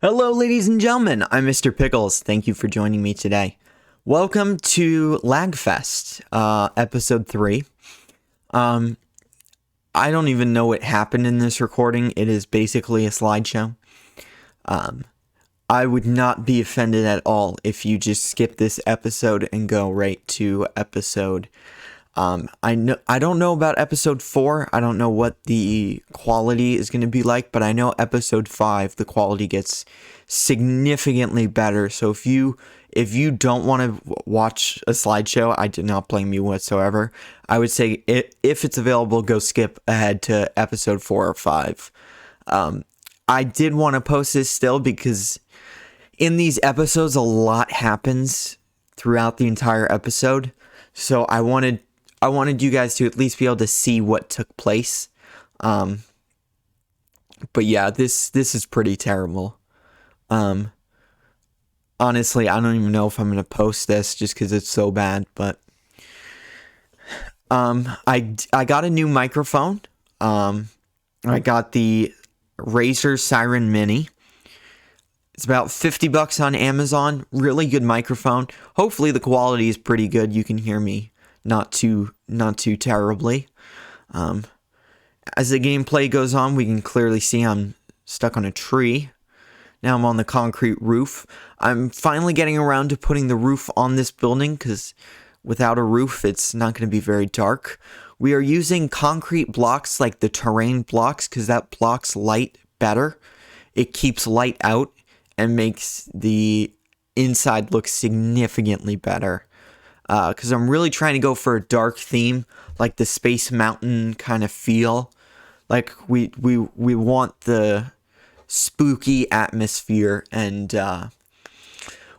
Hello, ladies and gentlemen. I'm Mr.Pickles. Thank you for joining me today. Welcome to Lagfest, episode 3. I don't even know what happened in this recording. It is basically a slideshow. I would not be offended at all if you just skip this episode and go right to episode. I don't know about episode 4. I don't know what the quality is going to be like, but I know episode 5, the quality gets significantly better. So if you don't want to watch a slideshow, I do not blame you whatsoever. I would say if it's available, go skip ahead to episode 4 or 5. I did want to post this still because in these episodes, a lot happens throughout the entire episode. So I wanted you guys to at least be able to see what took place. But yeah, this is pretty terrible. Honestly, I don't even know if I'm going to post this just because it's so bad, but I got a new microphone. I got the Razer Siren Mini. It's about $50 on Amazon. Really good microphone. Hopefully the quality is pretty good. You can hear me not too terribly. As the gameplay goes on, we can clearly see I'm stuck on a tree. Now I'm on the concrete roof. I'm finally getting around to putting the roof on this building because without a roof, it's not going to be very dark. We are using concrete blocks like the terrain blocks because that blocks light better. It keeps light out and makes the inside look significantly better. Because I'm really trying to go for a dark theme, like the Space Mountain kind of feel. Like we want the spooky atmosphere, and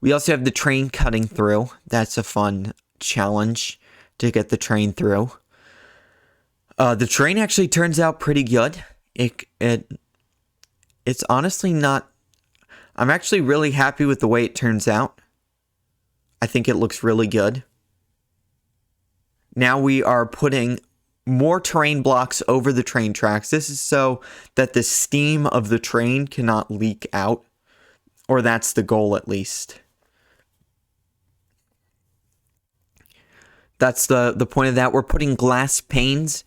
we also have the train cutting through. That's a fun challenge to get the train through. The train actually turns out pretty good. It's honestly not. I'm actually really happy with the way it turns out. I think it looks really good. Now we are putting more terrain blocks over the train tracks. This is so that the steam of the train cannot leak out. Or that's the goal, at least. That's the point of that. We're putting glass panes.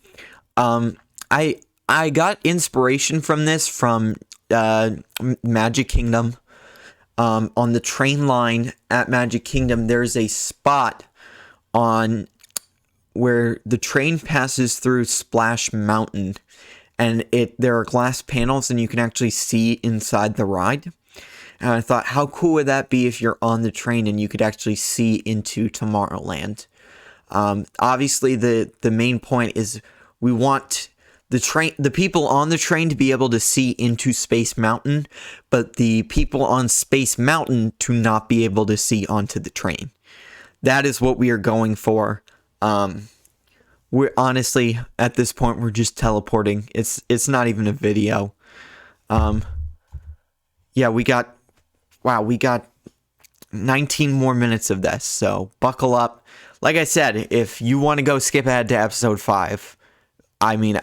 I got inspiration from this from Magic Kingdom. On the train line at Magic Kingdom, there's a spot on where the train passes through Splash Mountain, and there are glass panels and you can actually see inside the ride. And I thought, how cool would that be if you're on the train and you could actually see into Tomorrowland? Obviously, the main point is we want the people on the train to be able to see into Space Mountain, but the people on Space Mountain to not be able to see onto the train. That is what we are going for. We're honestly at this point we're just teleporting. It's not even a video. Yeah, we got 19 more minutes of this, so buckle up. Like I said, if you want to go skip ahead to episode 5, I mean,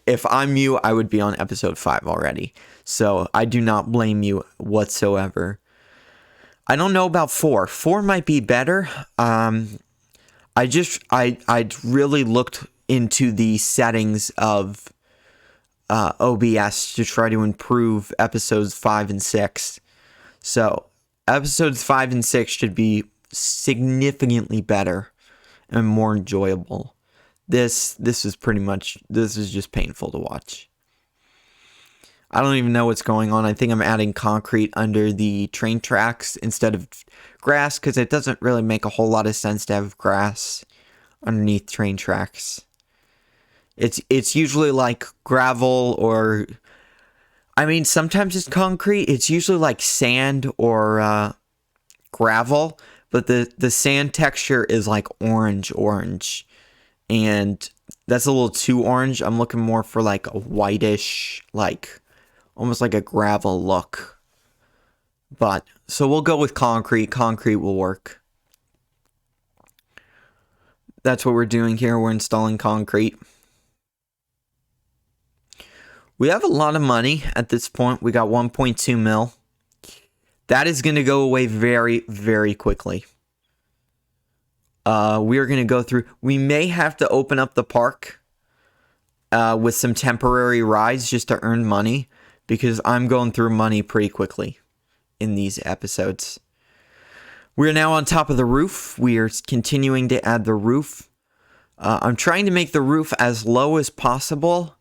if I'm you, I would be on episode 5 already. So I do not blame you whatsoever. I don't know about 4. 4 might be better. I really looked into the settings of OBS to try to improve episodes 5 and 6. So episodes 5 and 6 should be significantly better and more enjoyable. This is just painful to watch. I don't even know what's going on. I think I'm adding concrete under the train tracks instead of grass because it doesn't really make a whole lot of sense to have grass underneath train tracks. It's usually like gravel or, I mean, sometimes it's concrete. It's usually like sand or gravel, but the sand texture is like orange. And that's a little too orange. I'm looking more for like a whitish, like almost like a gravel look. But so we'll go with concrete. Concrete will work. That's what we're doing here. We're installing concrete. We have a lot of money at this point. We got 1.2 mil. That is going to go away very, very quickly. We are going to go through. We may have to open up the park with some temporary rides just to earn money, because I'm going through money pretty quickly in these episodes. We're now on top of the roof. We are continuing to add the roof. I'm trying to make the roof as low as possible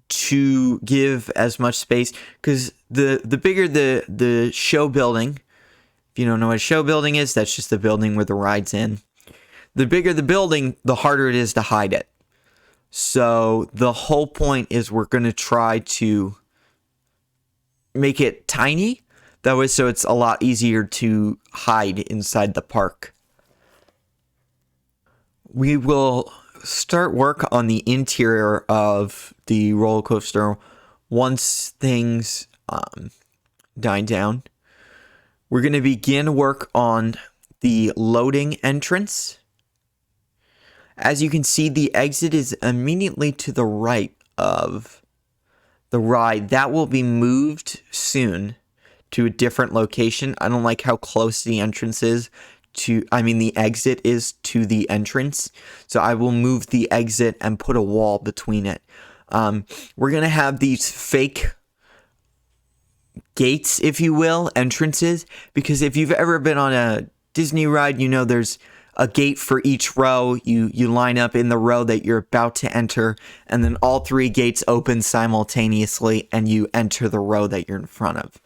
to give as much space, because the bigger the show building, if you don't know what a show building is, that's just the building where the ride's in. The bigger the building, the harder it is to hide it. So the whole point is we're going to try to make it tiny, that way so it's a lot easier to hide inside the park. We will start work on the interior of the roller coaster once things die down. We're going to begin work on the loading entrance. As you can see, the exit is immediately to the right of the ride. That will be moved soon to a different location. I don't like how close the entrance is to, the exit is to the entrance. So I will move the exit and put a wall between it. We're going to have these fake gates, if you will, entrances, because if you've ever been on a Disney ride, you know there's a gate for each row. You line up in the row that you're about to enter, and then all three gates open simultaneously and you enter the row that you're in front of.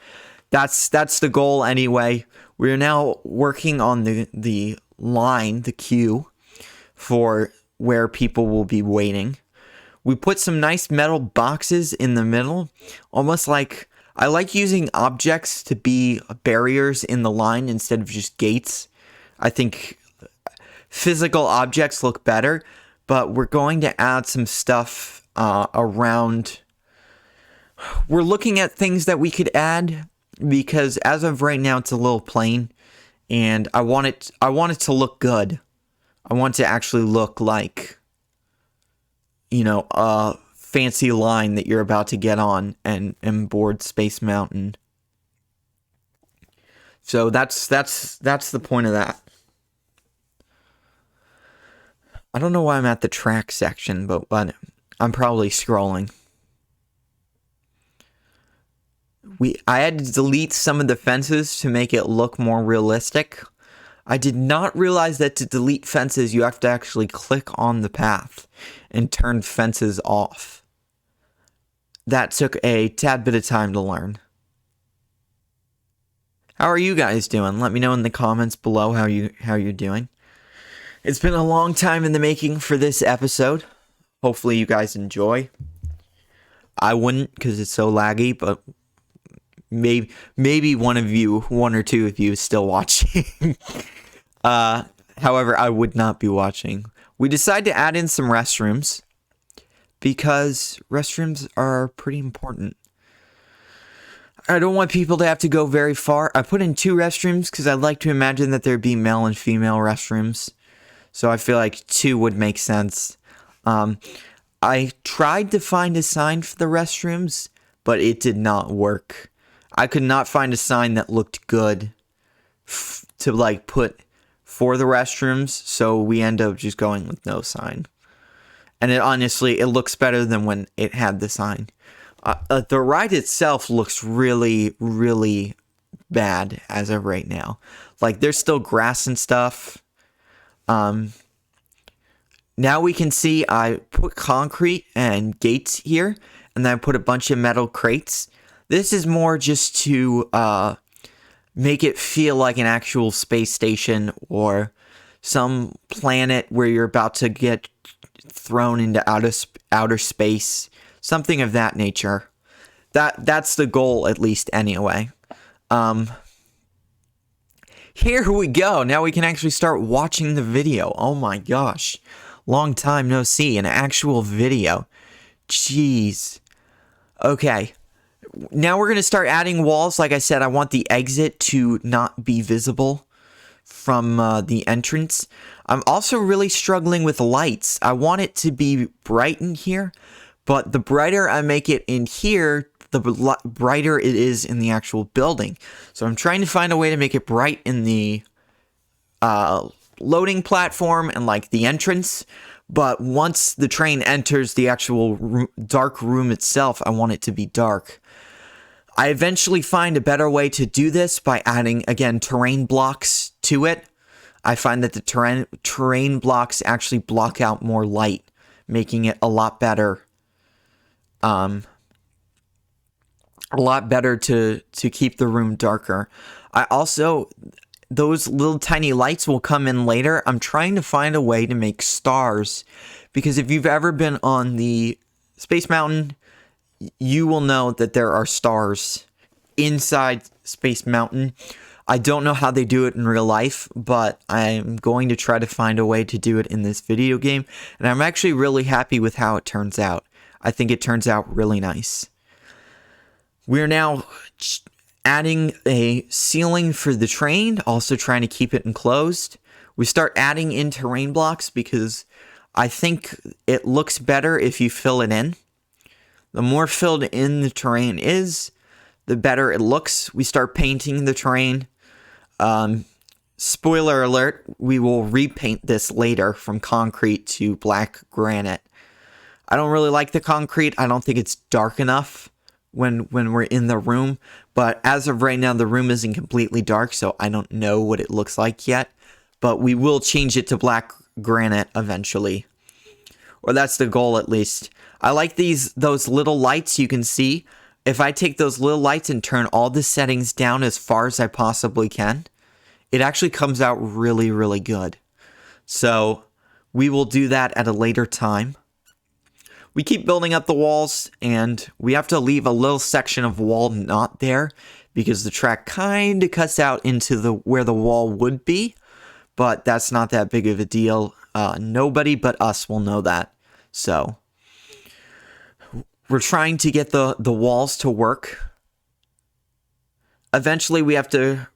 That's the goal anyway. We're now working on the line, the queue, for where people will be waiting. We put some nice metal boxes in the middle, almost like, I like using objects to be barriers in the line instead of just gates. I think physical objects look better, but we're going to add some stuff around. We're looking at things that we could add, because as of right now it's a little plain, and I want it to look good. I want it to actually look like, a fancy line that you're about to get on and board Space Mountain. So that's the point of that. I don't know why I'm at the track section, but I'm probably scrolling. I had to delete some of the fences to make it look more realistic. I did not realize that to delete fences, you have to actually click on the path and turn fences off. That took a tad bit of time to learn. How are you guys doing? Let me know in the comments below how you're doing. It's been a long time in the making for this episode. Hopefully you guys enjoy. I wouldn't, because it's so laggy, but maybe one or two of you is still watching. However, I would not be watching. We decided to add in some restrooms, because restrooms are pretty important. I don't want people to have to go very far. I put in 2 restrooms because I'd like to imagine that there'd be male and female restrooms. So I feel like 2 would make sense. I tried to find a sign for the restrooms, but it did not work. I could not find a sign that looked good to put for the restrooms, so we end up just going with no sign. And it looks better than when it had the sign. The ride itself looks really, really bad as of right now. There's still grass and stuff. Now we can see I put concrete and gates here, and then I put a bunch of metal crates. This is more just to make it feel like an actual space station or some planet where you're about to get thrown into outer space, something of that nature. That's the goal, at least, anyway. Here we go. Now we can actually start watching the video. Oh my gosh. Long time no see. An actual video. Jeez. Okay. Now we're going to start adding walls. Like I said, I want the exit to not be visible from the entrance. I'm also really struggling with lights. I want it to be bright in here, but the brighter I make it in here, brighter it is in the actual building. So I'm trying to find a way to make it bright in the loading platform and like the entrance. But once the train enters the actual dark room itself, I want it to be dark. I eventually find a better way to do this by adding, again, terrain blocks to it. I find that the terrain blocks actually block out more light, making it a lot better. A lot better to keep the room darker. I also, those little tiny lights will come in later. I'm trying to find a way to make stars, because if you've ever been on the Space Mountain, you will know that there are stars inside Space Mountain. I don't know how they do it in real life, but I'm going to try to find a way to do it in this video game, and I'm actually really happy with how it turns out. I think it turns out really nice. We're now adding a ceiling for the train, also trying to keep it enclosed. We start adding in terrain blocks because I think it looks better if you fill it in. The more filled in the terrain is, the better it looks. We start painting the terrain. Spoiler alert, we will repaint this later from concrete to black granite. I don't really like the concrete. I don't think it's dark enough when we're in the room. But as of right now, the room isn't completely dark, so I don't know what it looks like yet. But we will change it to black granite eventually. Or that's the goal, at least. I like those little lights you can see. If I take those little lights and turn all the settings down as far as I possibly can, it actually comes out really, really good. So we will do that at a later time. We keep building up the walls, and we have to leave a little section of wall not there because the track kind of cuts out into where the wall would be, but that's not that big of a deal. Nobody but us will know that. So we're trying to get the walls to work. Eventually we'll have to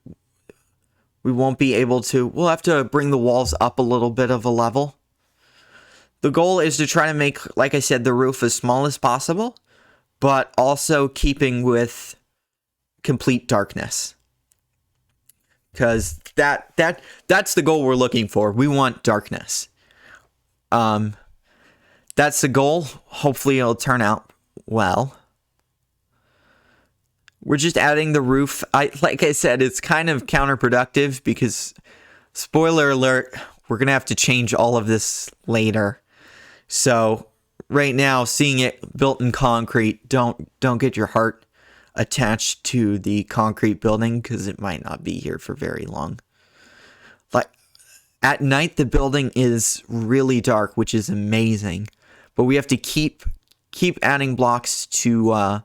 bring the walls up a little bit of a level. The goal is to try to make, like I said, the roof as small as possible, but also keeping with complete darkness. Because that's the goal we're looking for. We want darkness. That's the goal. Hopefully it'll turn out well. We're just adding the roof. Like I said, it's kind of counterproductive because, spoiler alert, we're going to have to change all of this later. So right now, seeing it built in concrete, don't get your heart attached to the concrete building because it might not be here for very long. Like at night, the building is really dark, which is amazing. But we have to keep adding blocks to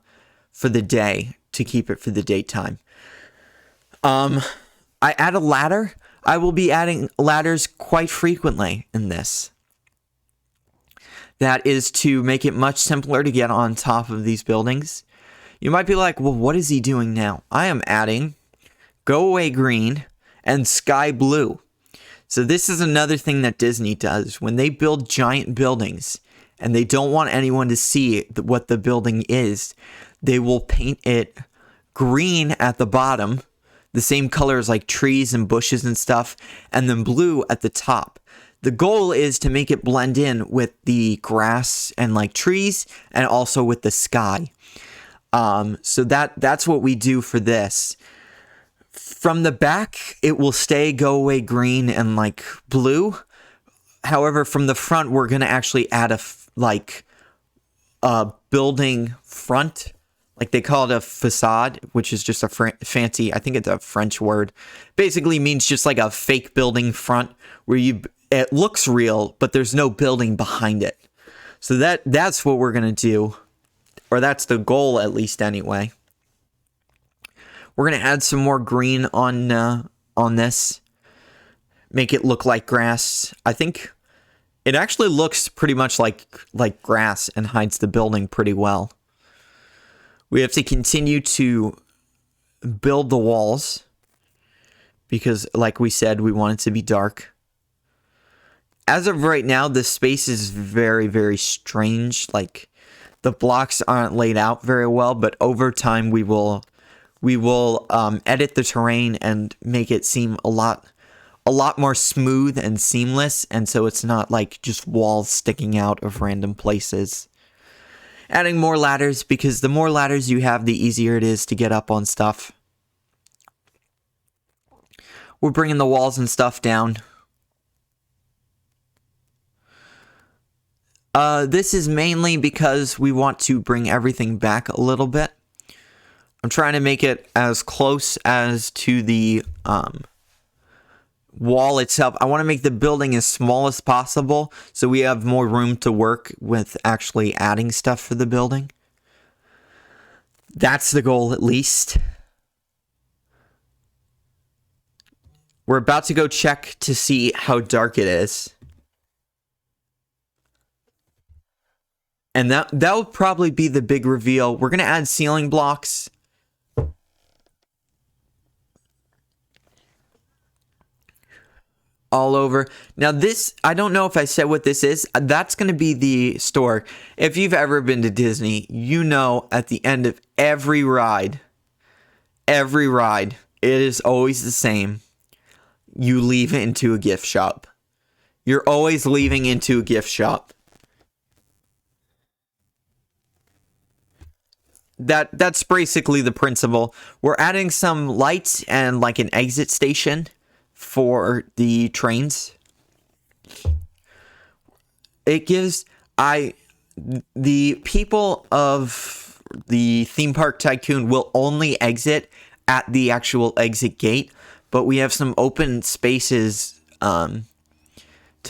for the day to keep it for the daytime. I add a ladder. I will be adding ladders quite frequently in this. That is to make it much simpler to get on top of these buildings. You might be like, well, what is he doing now? I am adding Go Away Green and Sky Blue. So this is another thing that Disney does. When they build giant buildings and they don't want anyone to see what the building is, they will paint it green at the bottom, the same color as like trees and bushes and stuff, and then blue at the top. The goal is to make it blend in with the grass and like trees and also with the sky. So that's what we do for this. From the back, it will stay Go Away Green and like blue. However, from the front, we're going to actually add a building front. Like they call it a facade, which is just a fancy, I think it's a French word. Basically means just like a fake building front where it looks real, but there's no building behind it. So that's what we're going to do. Or that's the goal, at least anyway. We're going to add some more green on this. Make it look like grass. I think it actually looks pretty much like grass and hides the building pretty well. We have to continue to build the walls because, like we said, we want it to be dark. As of right now, the space is very, very strange. Like, the blocks aren't laid out very well, but over time we will edit the terrain and make it seem a lot more smooth and seamless, and so it's not like just walls sticking out of random places. Adding more ladders, because the more ladders you have, the easier it is to get up on stuff. We're bringing the walls and stuff down. This is mainly because we want to bring everything back a little bit. I'm trying to make it as close as to the wall itself. I want to make the building as small as possible so we have more room to work with actually adding stuff for the building. That's the goal, at least. We're about to go check to see how dark it is. And that will probably be the big reveal. We're going to add ceiling blocks. All over. Now this, I don't know if I said what this is. That's going to be the store. If you've ever been to Disney, you know at the end of every ride, it is always the same. You leave into a gift shop. You're always leaving into a gift shop. That's basically the principle. We're adding some lights and like an exit station for the trains. It gives the people of the theme park Tycoon will only exit at the actual exit gate, but we have some open spaces to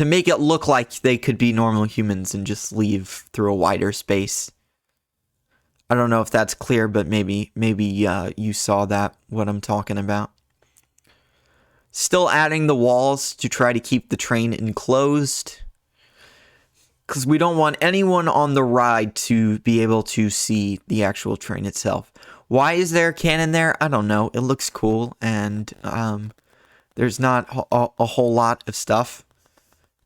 make it look like they could be normal humans and just leave through a wider space. I don't know if that's clear, but maybe you saw that, what I'm talking about. Still adding the walls to try to keep the train enclosed, because we don't want anyone on the ride to be able to see the actual train itself. Why is there a cannon there? I don't know. It looks cool, and there's not a whole lot of stuff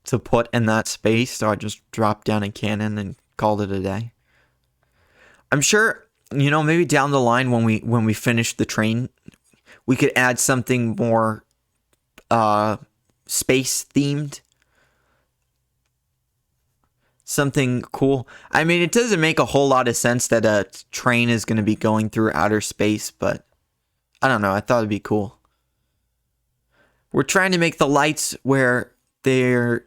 to put in that space, so I just dropped down a cannon and called it a day. I'm sure, maybe down the line when we finish the train, we could add something more space themed. Something cool. I mean, it doesn't make a whole lot of sense that a train is going to be going through outer space, but I don't know. I thought it'd be cool. We're trying to make the lights where they're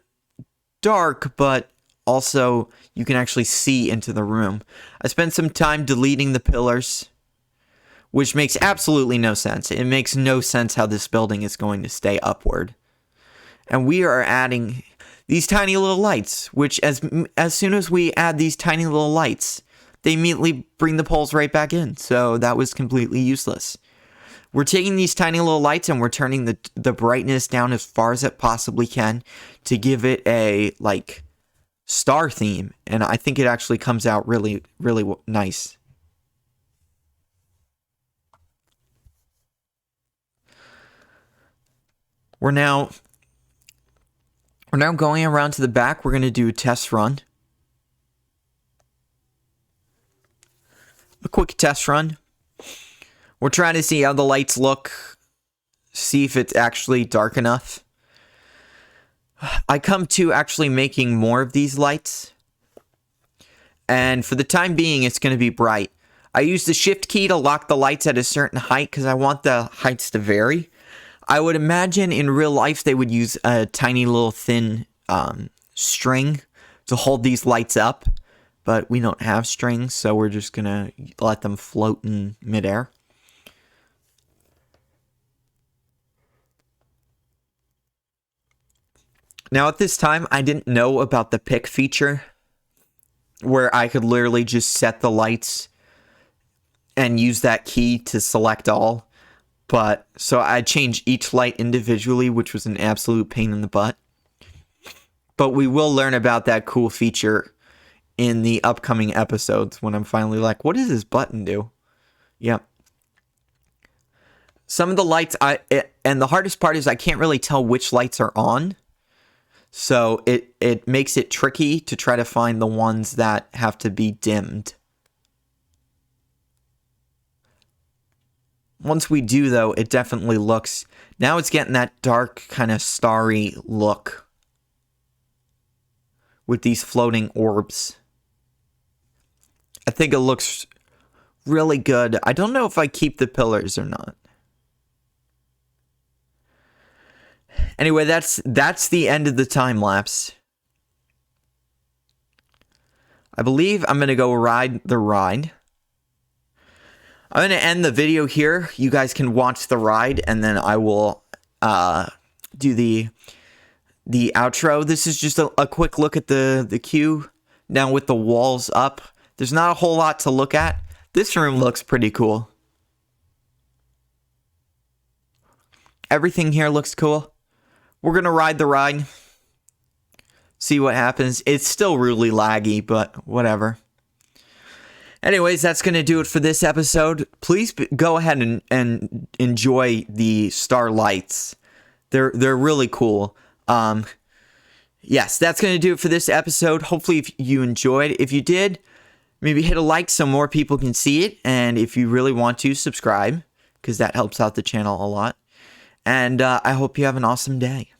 dark, but also you can actually see into the room. I spent some time deleting the pillars, which makes absolutely no sense. It makes no sense how this building is going to stay upward. And we are adding these tiny little lights, which as soon as we add these tiny little lights, they immediately bring the poles right back in. So that was completely useless. We're taking these tiny little lights and we're turning the brightness down as far as it possibly can to give it a star theme, and I think it actually comes out really, really nice. We're now going around to the back. We're going to do a test run. A quick test run. We're trying to see how the lights look, see if it's actually dark enough. I come to actually making more of these lights, and for the time being, it's going to be bright. I use the shift key to lock the lights at a certain height because I want the heights to vary. I would imagine in real life they would use a tiny little thin string to hold these lights up, but we don't have strings, so we're just going to let them float in midair. Now, at this time, I didn't know about the pick feature, where I could literally just set the lights and use that key to select all. But, so I changed each light individually, which was an absolute pain in the butt. But we will learn about that cool feature in the upcoming episodes when I'm finally like, what does this button do? Yep. Some of the lights, and the hardest part is I can't really tell which lights are on. So it makes it tricky to try to find the ones that have to be dimmed. once we do, though, it definitely looks... Now it's getting that dark, kind of starry look with these floating orbs. I think it looks really good. I don't know if I keep the pillars or not. Anyway, that's the end of the time lapse. I believe I'm going to go ride the ride. I'm going to end the video here. You guys can watch the ride, and then I will do the outro. This is just a quick look at the queue now with the walls up. There's not a whole lot to look at. This room looks pretty cool. Everything here looks cool. We're going to ride the ride. See what happens. It's still really laggy, but whatever. Anyways, that's going to do it for this episode. Please go ahead and enjoy the starlights. They're really cool. Yes, that's going to do it for this episode. Hopefully if you enjoyed. If you did, maybe hit a like so more people can see it. And if you really want to, subscribe, because that helps out the channel a lot. And I hope you have an awesome day.